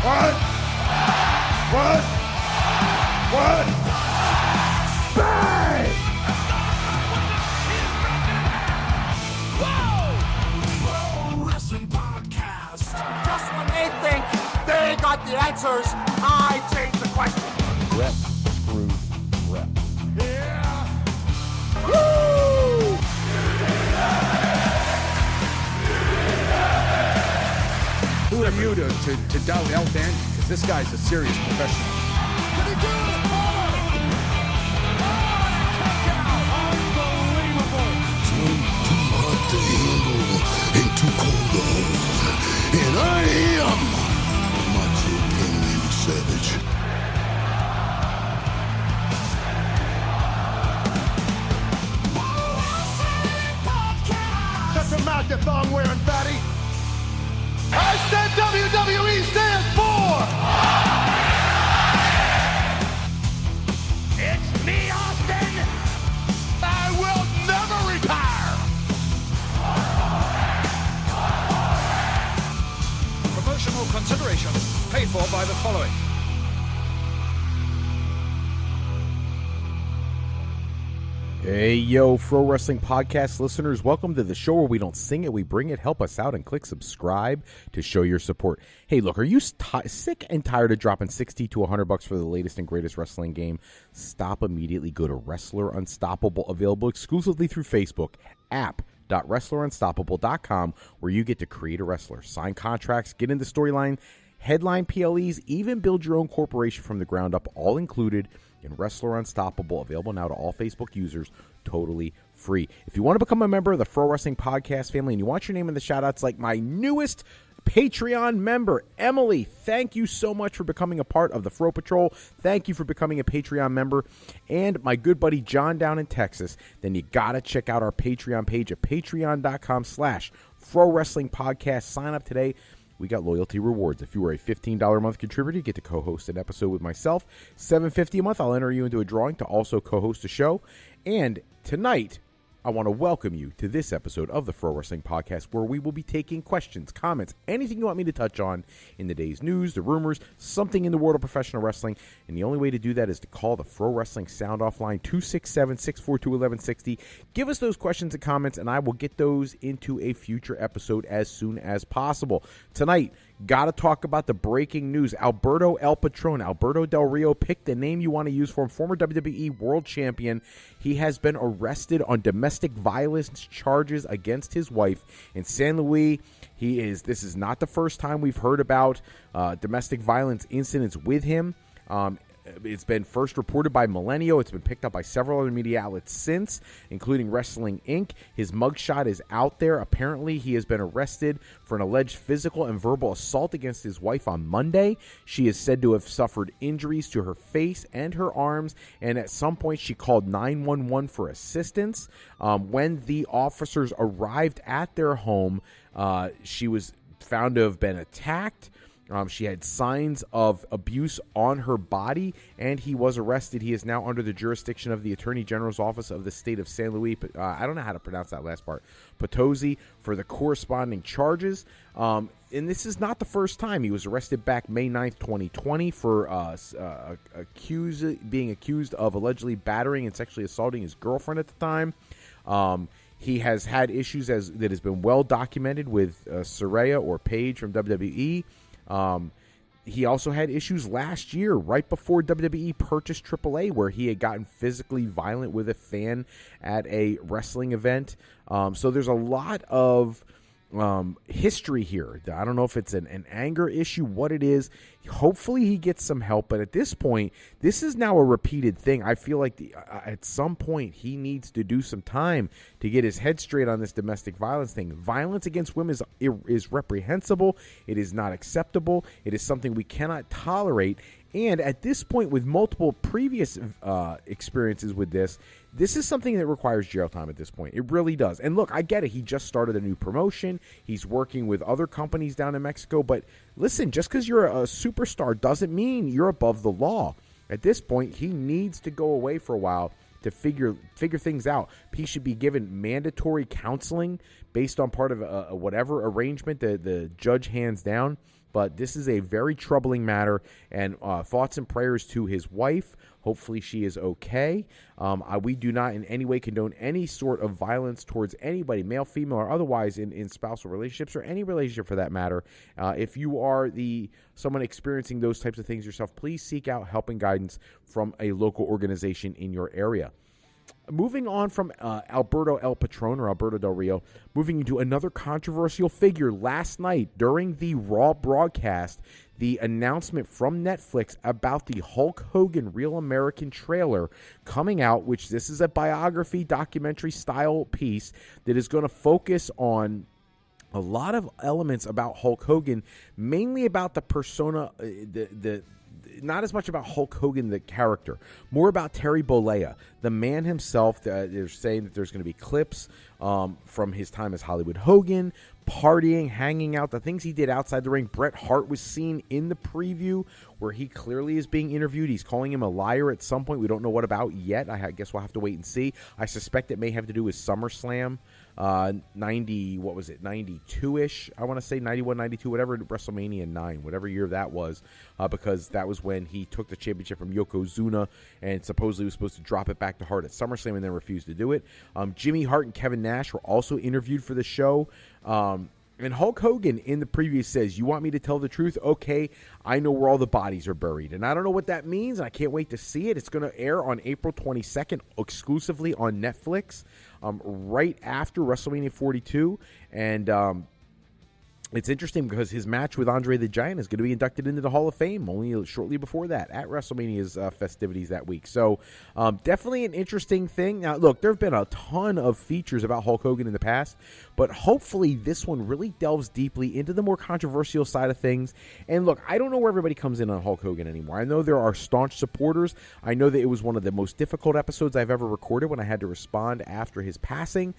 What? Bang! Pro Wrestling Podcast. Just when they think they got the answers, I change the question. Rep through rep. Yeah. Woo! Who are you to doubt El Dandy? Because this guy's a serious professional. Can he do it? Unbelievable. I'm too hot to handle and too cold to hold. And I am Macho King Savage. Shut your mouth, you thong-wearing fatty. I said WWE stands for... It's me, Austin. I will never retire. Promotional consideration paid for by the following. Hey, yo, Pro Wrestling Podcast listeners, welcome to the show where we don't sing it, we bring it. Help us out and click subscribe to show your support. Hey, look, are you sick and tired of dropping $60 to $100 for the latest and greatest wrestling game? Stop immediately. Go to Wrestler Unstoppable, available exclusively through Facebook, app.wrestlerunstoppable.com, where you get to create a wrestler, sign contracts, get into storyline, headline PLEs, even build your own corporation from the ground up, all included in Wrestler Unstoppable, available now to all Facebook users, totally free. If you want to become a member of the Pro Wrestling Podcast family and you want your name in the shout-outs like my newest Patreon member, Emily, thank you so much for becoming a part of the Fro Patrol. Thank you for becoming a Patreon member. And my good buddy John down in Texas, then you got to check out our Patreon page at patreon.com/Fro Wrestling Podcast. Sign up today. We got loyalty rewards. If you are a $15 a month contributor, you get to co-host an episode with myself. $7.50 a month, I'll enter you into a drawing to also co-host a show. And tonight, I want to welcome you to this episode of the Pro Wrestling Podcast, where we will be taking questions, comments, anything you want me to touch on in the day's news, the rumors, something in the world of professional wrestling. And the only way to do that is to call the Pro Wrestling Sound Off line, 267-642-1160. Give us those questions and comments, and I will get those into a future episode as soon as possible. Tonight, got to talk about the breaking news. Alberto El Patron, Alberto Del Rio, pick the name you want to use for him. Former WWE World Champion. He has been arrested on domestic violence charges against his wife in San Luis. This is not the first time we've heard about domestic violence incidents with him. It's been first reported by Millennial. It's been picked up by several other media outlets since, including Wrestling Inc. His mugshot is out there. Apparently, he has been arrested for an alleged physical and verbal assault against his wife on Monday. She is said to have suffered injuries to her face and her arms, and at some point she called 911 for assistance. When the officers arrived at their home, she was found to have been attacked. She had signs of abuse on her body, and he was arrested. He is now under the jurisdiction of the Attorney General's Office of the State of San Luis. I don't know how to pronounce that last part. Potosí, for the corresponding charges. And this is not the first time. He was arrested back May 9th, 2020 for being accused of allegedly battering and sexually assaulting his girlfriend at the time. He has had issues that has been well documented with Saraya or Paige from WWE. He also had issues last year, right before WWE purchased AAA, where he had gotten physically violent with a fan at a wrestling event. So there's a lot of history here. I don't know if it's an anger issue, what it is. Hopefully he gets some help, but at this point, this is now a repeated thing. I feel like at some point he needs to do some time to get his head straight on this domestic violence thing. Violence against women is reprehensible. It is not acceptable. It is something we cannot tolerate. And at this point, with multiple previous experiences with this is something that requires jail time at this point. It really does. And look, I get it. He just started a new promotion. He's working with other companies down in Mexico. But listen, just because you're a superstar doesn't mean you're above the law. At this point, he needs to go away for a while to figure things out. He should be given mandatory counseling based on part of whatever arrangement the judge hands down. But this is a very troubling matter, and thoughts and prayers to his wife. Hopefully she is okay. We do not in any way condone any sort of violence towards anybody, male, female, or otherwise, in spousal relationships or any relationship for that matter. If you are someone experiencing those types of things yourself, please seek out help and guidance from a local organization in your area. Moving on from Alberto El Patron or Alberto Del Rio, moving into another controversial figure last night during the Raw broadcast, the announcement from Netflix about the Hulk Hogan Real American trailer coming out, which this is a biography documentary style piece that is going to focus on a lot of elements about Hulk Hogan, mainly about the persona, not as much about Hulk Hogan, the character, more about Terry Bollea, the man himself. They're saying that there's going to be clips from his time as Hollywood Hogan, partying, hanging out, the things he did outside the ring. Bret Hart was seen in the preview where he clearly is being interviewed. He's calling him a liar at some point. We don't know what about yet. I guess we'll have to wait and see. I suspect it may have to do with SummerSlam. 92-ish, I want to say 91, 92, whatever, WrestleMania 9, whatever year that was, because that was when he took the championship from Yokozuna and supposedly was supposed to drop it back to Hart at SummerSlam and then refused to do it. Jimmy Hart and Kevin Nash were also interviewed for the show. And Hulk Hogan in the preview says, "You want me to tell the truth? Okay, I know where all the bodies are buried." And I don't know what that means. I can't wait to see it. It's going to air on April 22nd exclusively on Netflix, right after WrestleMania 42. And it's interesting because his match with Andre the Giant is going to be inducted into the Hall of Fame only shortly before that at WrestleMania's festivities that week. So definitely an interesting thing. Now, look, there have been a ton of features about Hulk Hogan in the past, but hopefully this one really delves deeply into the more controversial side of things. And look, I don't know where everybody comes in on Hulk Hogan anymore. I know there are staunch supporters. I know that it was one of the most difficult episodes I've ever recorded when I had to respond after his passing.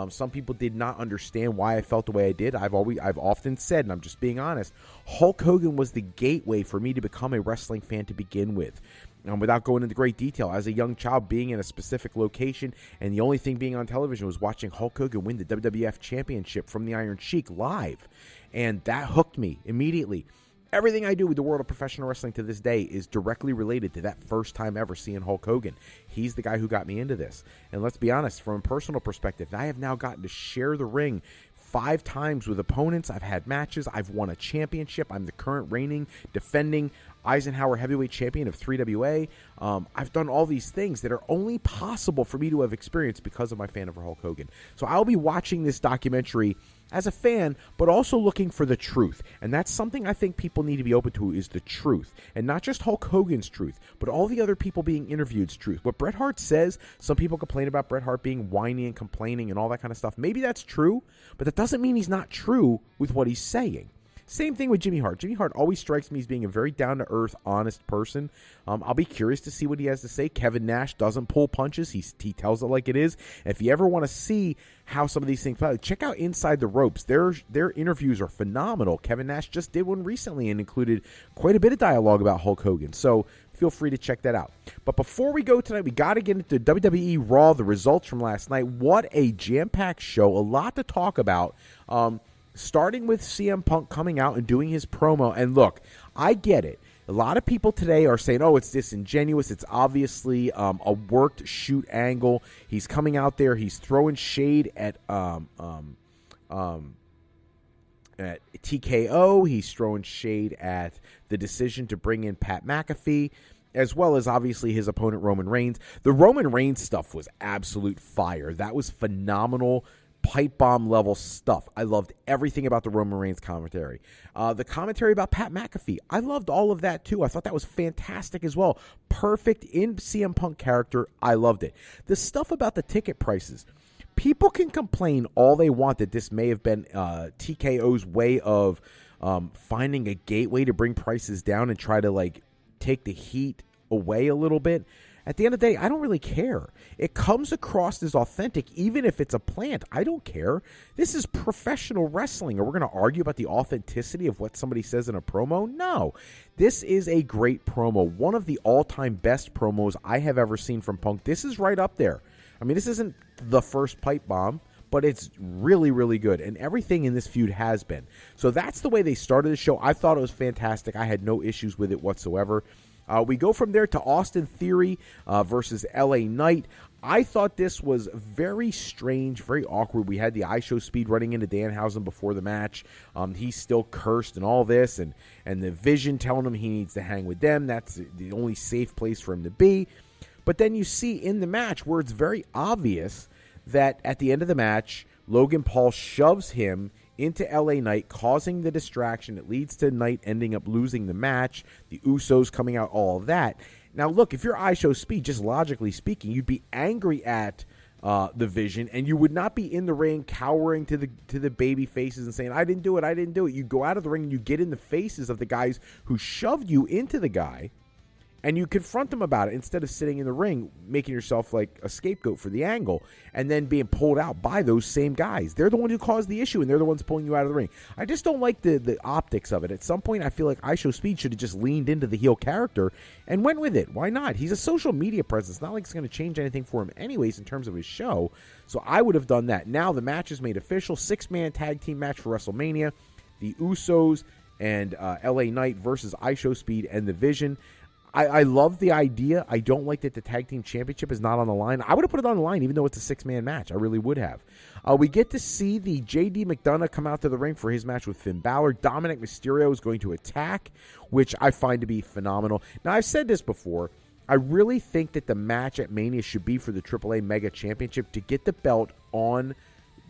Some people did not understand why I felt the way I did. I've often said, and I'm just being honest, Hulk Hogan was the gateway for me to become a wrestling fan to begin with. Without going into great detail, as a young child being in a specific location and the only thing being on television was watching Hulk Hogan win the WWF Championship from the Iron Sheik live. And that hooked me immediately. Everything I do with the world of professional wrestling to this day is directly related to that first time ever seeing Hulk Hogan. He's the guy who got me into this. And let's be honest, from a personal perspective, I have now gotten to share the ring 5 times with opponents. I've had matches. I've won a championship. I'm the current reigning, defending Eisenhower heavyweight champion of 3WA. I've done all these things that are only possible for me to have experienced because of my fan of Hulk Hogan. So I'll be watching this documentary as a fan, but also looking for the truth. And that's something I think people need to be open to, is the truth. And not just Hulk Hogan's truth, but all the other people being interviewed's truth. What Bret Hart says, some people complain about Bret Hart being whiny and complaining and all that kind of stuff. Maybe that's true, but that doesn't mean he's not true with what he's saying. Same thing with Jimmy Hart. Jimmy Hart always strikes me as being a very down-to-earth, honest person. I'll be curious to see what he has to say. Kevin Nash doesn't pull punches. He tells it like it is. If you ever want to see how some of these things play, check out Inside the Ropes. Their interviews are phenomenal. Kevin Nash just did one recently and included quite a bit of dialogue about Hulk Hogan. So feel free to check that out. But before we go tonight, we got to get into WWE Raw, the results from last night. What a jam-packed show. A lot to talk about. Starting with CM Punk coming out and doing his promo. And look, I get it. A lot of people today are saying, oh, it's disingenuous. It's obviously a worked shoot angle. He's coming out there. He's throwing shade at TKO. He's throwing shade at the decision to bring in Pat McAfee, as well as obviously his opponent Roman Reigns. The Roman Reigns stuff was absolute fire. That was phenomenal. Pipe bomb level stuff. I loved everything about the Roman Reigns commentary. The commentary about Pat McAfee, I loved all of that too. I thought that was fantastic as well. Perfect in CM Punk character. I loved it. The stuff about the ticket prices. People can complain all they want that this may have been TKO's way of finding a gateway to bring prices down and try to like take the heat away a little bit. At the end of the day, I don't really care. It comes across as authentic, even if it's a plant. I don't care. This is professional wrestling. Are we going to argue about the authenticity of what somebody says in a promo? No. This is a great promo. One of the all-time best promos I have ever seen from Punk. This is right up there. I mean, this isn't the first pipe bomb, but it's really, really good. And everything in this feud has been. So that's the way they started the show. I thought it was fantastic. I had no issues with it whatsoever. We go from there to Austin Theory versus LA Knight. I thought this was very strange, very awkward. We had the IShowSpeed running into Danhausen before the match. He's still cursed and all this, and the Vision telling him he needs to hang with them. That's the only safe place for him to be. But then you see in the match where it's very obvious that at the end of the match, Logan Paul shoves him into LA Knight, causing the distraction. It leads to Knight ending up losing the match, the Usos coming out, all of that. Now, look, if you're IShowSpeed, just logically speaking, you'd be angry at the Vision, and you would not be in the ring cowering to the baby faces and saying, I didn't do it. You go out of the ring and you get in the faces of the guys who shoved you into the guy, and you confront them about it instead of sitting in the ring, making yourself like a scapegoat for the angle, and then being pulled out by those same guys. They're the ones who caused the issue, and they're the ones pulling you out of the ring. I just don't like the optics of it. At some point, I feel like IShowSpeed should have just leaned into the heel character and went with it. Why not? He's a social media presence. Not like it's going to change anything for him anyways in terms of his show. So I would have done that. Now the match is made official. 6-man tag team match for WrestleMania. The Usos and LA Knight versus IShowSpeed and the Vision. I love the idea. I don't like that the tag team championship is not on the line. I would have put it on the line even though it's a 6-man match. I really would have. We get to see the JD McDonough come out to the ring for his match with Finn Balor. Dominic Mysterio is going to attack, which I find to be phenomenal. Now, I've said this before. I really think that the match at Mania should be for the AAA Mega Championship to get the belt on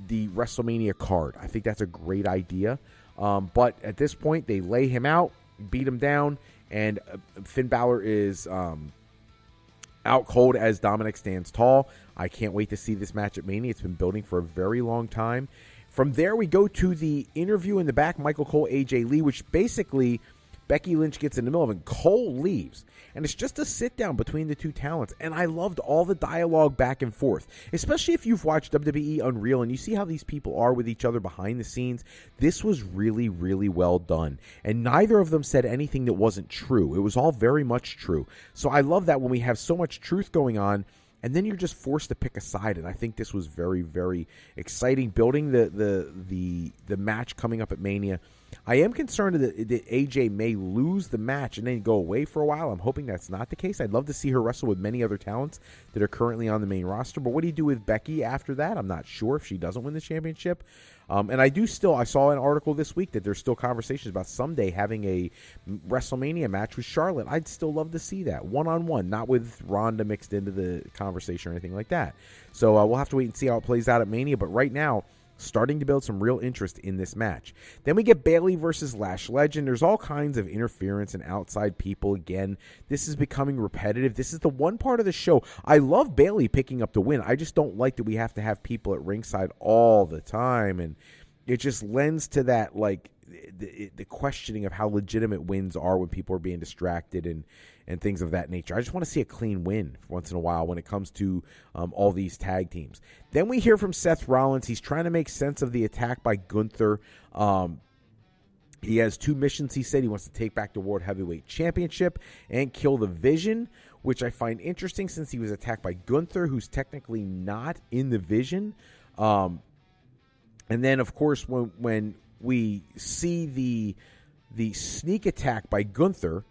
the WrestleMania card. I think that's a great idea. But at this point, they lay him out, beat him down, and Finn Balor is out cold as Dominic stands tall. I can't wait to see this match at Mania. It's been building for a very long time. From there, we go to the interview in the back, Michael Cole, AJ Lee, which basically Becky Lynch gets in the middle of it, and Cole leaves. And it's just a sit-down between the two talents. And I loved all the dialogue back and forth, especially if you've watched WWE Unreal and you see how these people are with each other behind the scenes. This was really, really well done. And neither of them said anything that wasn't true. It was all very much true. So I love that when we have so much truth going on, and then you're just forced to pick a side. And I think this was very, very exciting, building the match coming up at Mania. I am concerned that AJ may lose the match and then go away for a while. I'm hoping that's not the case. I'd love to see her wrestle with many other talents that are currently on the main roster. But what do you do with Becky after that? I'm not sure if she doesn't win the championship. And I saw an article this week that there's still conversations about someday having a WrestleMania match with Charlotte. I'd still love to see that one-on-one, not with Ronda mixed into the conversation or anything like that. So we'll have to wait and see how it plays out at Mania. But right now, starting to build some real interest in this match. Then we get Bayley versus Lash Legend. There's all kinds of interference and outside people. Again, this is becoming repetitive. This is the one part of the show. I love Bayley picking up the win. I just don't like that we have to have people at ringside all the time. And it just lends to that, like, the questioning of how legitimate wins are when people are being distracted and things of that nature. I just want to see a clean win once in a while when it comes to all these tag teams. Then we hear from Seth Rollins. He's trying to make sense of the attack by Gunther. He has 2 missions. He said he wants to take back the World Heavyweight Championship and kill the Vision, which I find interesting since he was attacked by Gunther, who's technically not in the Vision. And then, of course, when we see the sneak attack by Gunther,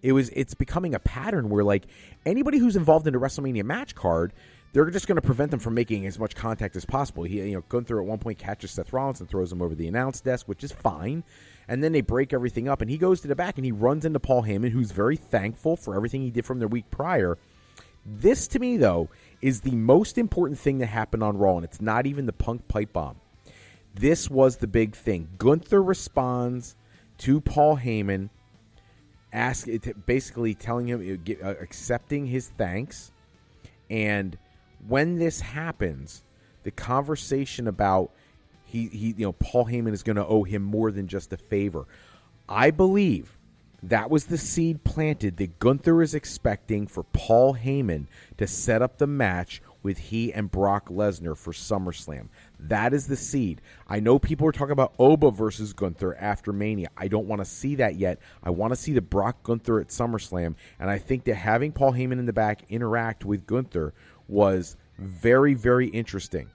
it's becoming a pattern where, like, anybody who's involved in a WrestleMania match card, they're just going to prevent them from making as much contact as possible. Gunther at one point catches Seth Rollins and throws him over the announce desk, which is fine. And then they break everything up, and he goes to the back and he runs into Paul Heyman, who's very thankful for everything he did from the week prior. This, to me, though, is the most important thing that happened on Raw, and it's not even the Punk pipe bomb. This was the big thing. Gunther responds to Paul Heyman, basically telling him, accepting his thanks. And when this happens, the conversation about Paul Heyman is going to owe him more than just a favor. I believe that was the seed planted that Gunther is expecting for Paul Heyman to set up the match with he and Brock Lesnar for SummerSlam. That is the seed. I know people are talking about Oba versus Gunther after Mania. I don't want to see that yet. I want to see the Brock Gunther at SummerSlam, and I think that having Paul Heyman in the back interact with Gunther was very, very interesting.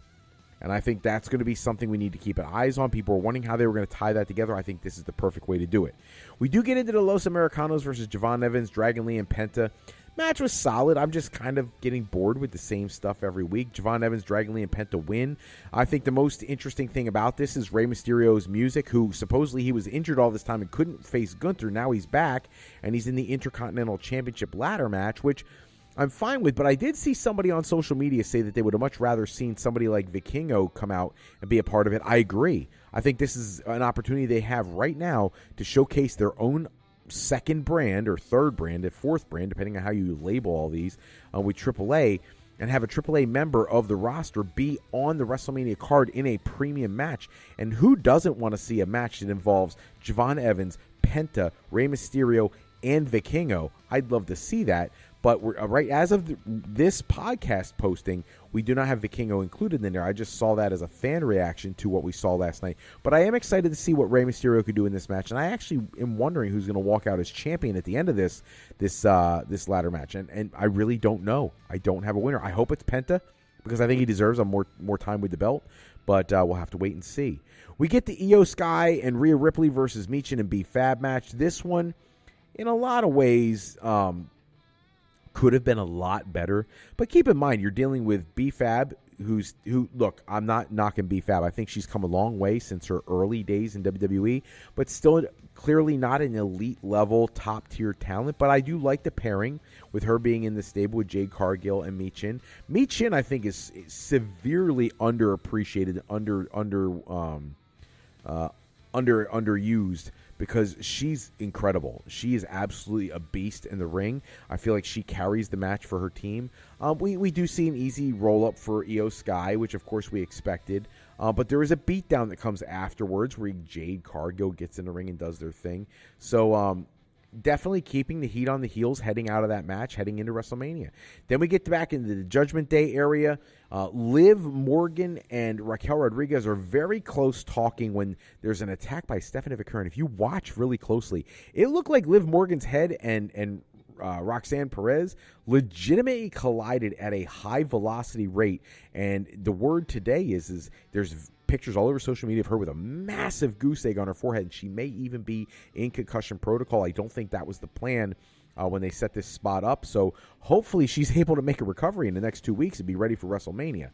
And I think that's going to be something we need to keep an eyes on. People are wondering how they were going to tie that together. I think this is the perfect way to do it. We do get into the Los Americanos versus Javon Evans, Dragon Lee, and Penta. Match was solid. I'm just kind of getting bored with the same stuff every week. Javon Evans, Dragon Lee, and Penta win. I think the most interesting thing about this is Rey Mysterio's music, who supposedly he was injured all this time and couldn't face Gunther. Now he's back, and he's in the Intercontinental Championship ladder match, which I'm fine with, but I did see somebody on social media say that they would have much rather seen somebody like Vikingo come out and be a part of it. I agree. I think this is an opportunity they have right now to showcase their own second brand or third brand, or fourth brand, depending on how you label all these, with AAA, and have a AAA member of the roster be on the WrestleMania card in a premium match. And who doesn't want to see a match that involves Javon Evans, Penta, Rey Mysterio, and Vikingo? I'd love to see that. But we're, right as of this podcast posting, we do not have Vikingo included in there. I just saw that as a fan reaction to what we saw last night. But I am excited to see what Rey Mysterio could do in this match, and I actually am wondering who's going to walk out as champion at the end of this ladder match. And I really don't know. I don't have a winner. I hope it's Penta, because I think he deserves more time with the belt. But we'll have to wait and see. We get the Io Sky and Rhea Ripley versus Michin and B-Fab match. This one, in a lot of ways, could have been a lot better. But keep in mind, you're dealing with B-Fab, who look, I'm not knocking B-Fab. I think she's come a long way since her early days in WWE, but still clearly not an elite level, top tier talent. But I do like the pairing with her being in the stable with Jade Cargill and Michin. Michin, I think, is severely underappreciated, underused, because she's incredible. She is absolutely a beast in the ring. I feel like she carries the match for her team. We do see an easy roll-up for Io Sky, which of course we expected. But there is a beatdown that comes afterwards where Jade Cargill gets in the ring and does their thing. So definitely keeping the heat on the heels heading out of that match, heading into WrestleMania. Then we get back into the Judgment Day area. Liv Morgan and Raquel Rodriguez are very close talking when there's an attack by Stephanie McCurran. If you watch really closely, it looked like Liv Morgan's head and Roxanne Perez legitimately collided at a high velocity rate. And the word today is there's pictures all over social media of her with a massive goose egg on her forehead, and she may even be in concussion protocol. I don't think that was the plan when they set this spot up. So hopefully she's able to make a recovery in the next 2 weeks and be ready for WrestleMania.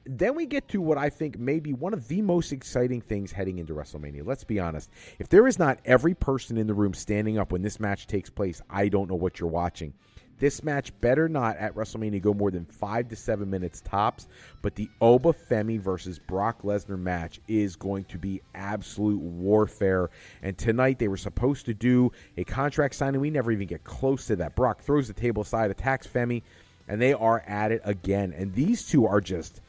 Then we get to what I think may be one of the most exciting things heading into WrestleMania. Let's be honest. If there is not every person in the room standing up when this match takes place, I don't know what you're watching. This match better not at WrestleMania go more than 5 to 7 minutes tops, but the Oba Femi versus Brock Lesnar match is going to be absolute warfare. And tonight they were supposed to do a contract signing. We never even get close to that. Brock throws the table aside, attacks Femi, and they are at it again. And these two are just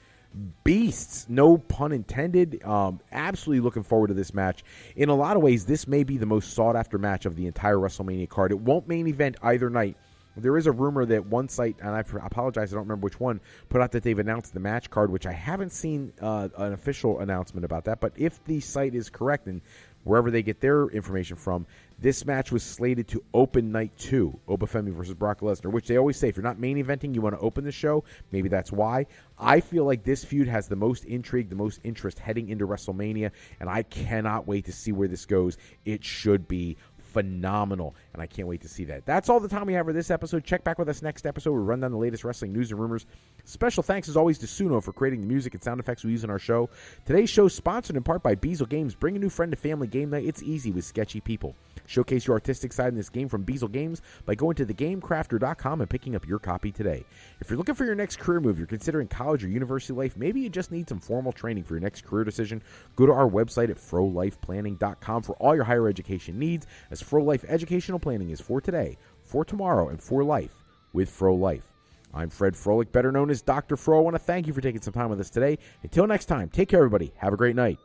beasts, no pun intended. Absolutely looking forward to this match. In a lot of ways, this may be the most sought-after match of the entire WrestleMania card. It won't main event either night. There is a rumor that one site, and I apologize, I don't remember which one, put out that they've announced the match card, which I haven't seen an official announcement about that. But if the site is correct, and wherever they get their information from, this match was slated to open night 2, Oba Femi versus Brock Lesnar, which they always say, if you're not main eventing, you want to open the show. Maybe that's why. I feel like this feud has the most intrigue, the most interest heading into WrestleMania, and I cannot wait to see where this goes. It should be phenomenal, and I can't wait to see that. That's all the time we have for this episode. Check back with us next episode. We'll run down the latest wrestling news and rumors. Special thanks, as always, to Suno for creating the music and sound effects we use in our show. Today's show is sponsored in part by Beazle Games. Bring a new friend to family game night. It's easy with sketchy people. Showcase your artistic side in this game from Beazle Games by going to thegamecrafter.com and picking up your copy today. If you're looking for your next career move, you're considering college or university life, maybe you just need some formal training for your next career decision, go to our website at frolifeplanning.com for all your higher education needs, as Fro Life educational planning is for today, for tomorrow, and for life with Fro Life. I'm Fred Froelich, better known as Dr. Fro. I want to thank you for taking some time with us today. Until next time, take care, everybody. Have a great night.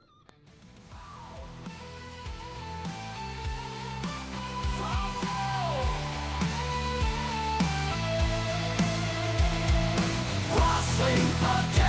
From Podcast.